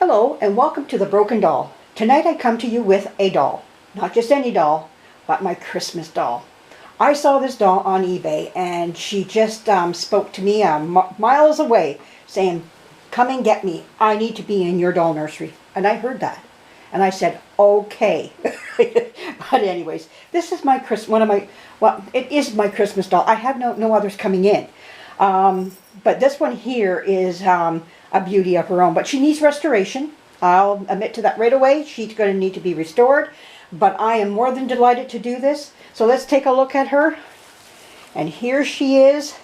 Hello and welcome to The Broken Doll. Tonight I come to you with a doll. Not just any doll, but my Christmas doll. I saw this doll on eBay and she just spoke to me miles away saying, "Come and get me. I need to be in your doll nursery." And I heard that. And I said, okay. But anyways, this is my it is my Christmas doll. I have no others coming in. But this one here is a beauty of her own. But she needs restoration. I'll admit to that right away. She's going to need to be restored. But I am more than delighted to do this. So let's take a look at her. And here she is,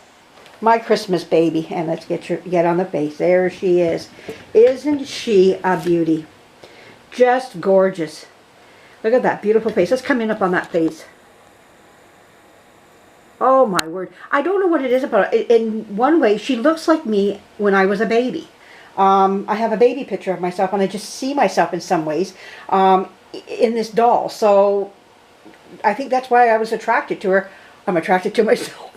my Christmas baby. And let's get on the face. There she is. Isn't she a beauty? Just gorgeous. Look at that beautiful face. Let's come in up on that face. Oh my word. I don't know what it is about it. In one way, she looks like me when I was a baby. I have a baby picture of myself and I just see myself in some ways in this doll. So I think that's why I was attracted to her. I'm attracted to myself.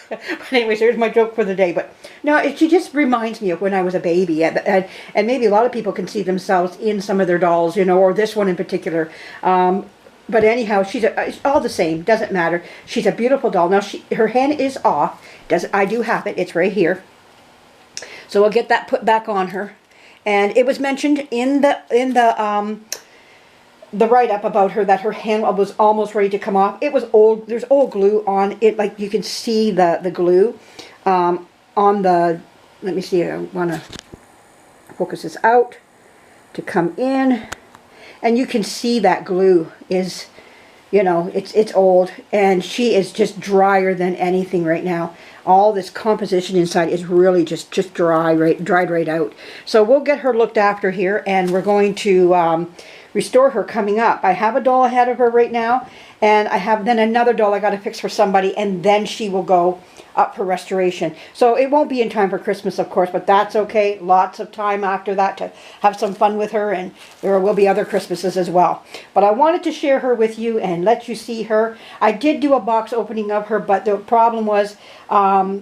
But anyways, there's my joke for the day. But no, she just reminds me of when I was a baby. And maybe a lot of people can see themselves in some of their dolls, you know, or this one in particular. But anyhow, it's all the same. Doesn't matter. She's a beautiful doll. Now, her hand is off. I do have it. It's right here. So we'll get that put back on her. And it was mentioned in the write-up about her that her hand was almost ready to come off. It was old. There's old glue on it. Like you can see the glue on the. Let me see. I want to focus this out to come in. And you can see that glue is, you know, it's old. And she is just drier than anything right now. All this composition inside is really just dried right out. So we'll get her looked after here. And we're going to restore her coming up. I have a doll ahead of her right now. And I have then another doll I got to fix for somebody. And then she will go up for restoration. So it won't be in time for Christmas, of course, but that's okay. Lots of time after that to have some fun with her, and there will be other Christmases as well. But I wanted to share her with you and let you see her. I did do a box opening of her, but the problem was I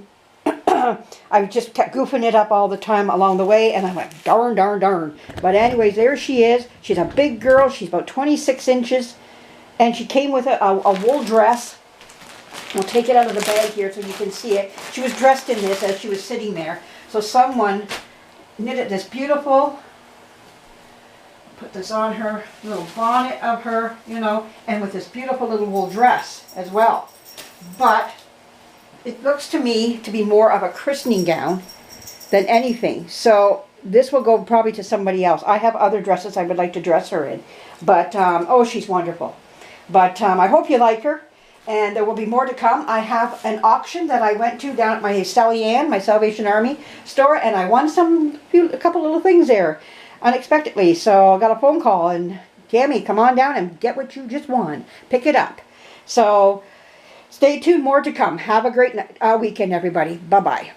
just kept goofing it up all the time along the way, and I went, darn. But anyways, there she is. She's a big girl. She's about 26 inches, and she came with a wool dress. We'll take it out of the bag here so you can see it. She was dressed in this as she was sitting there. So someone knitted this beautiful, put this on her, little bonnet of her, you know, and with this beautiful little wool dress as well. But it looks to me to be more of a christening gown than anything. So this will go probably to somebody else. I have other dresses I would like to dress her in. But, oh, she's wonderful. But I hope you like her. And there will be more to come. I have an auction that I went to down at my Sally Ann, my Salvation Army store, and I won a couple little things there unexpectedly. So I got a phone call and, Tammy, come on down and get what you just won. Pick it up. So stay tuned, more to come. Have a great weekend, everybody. Bye-bye.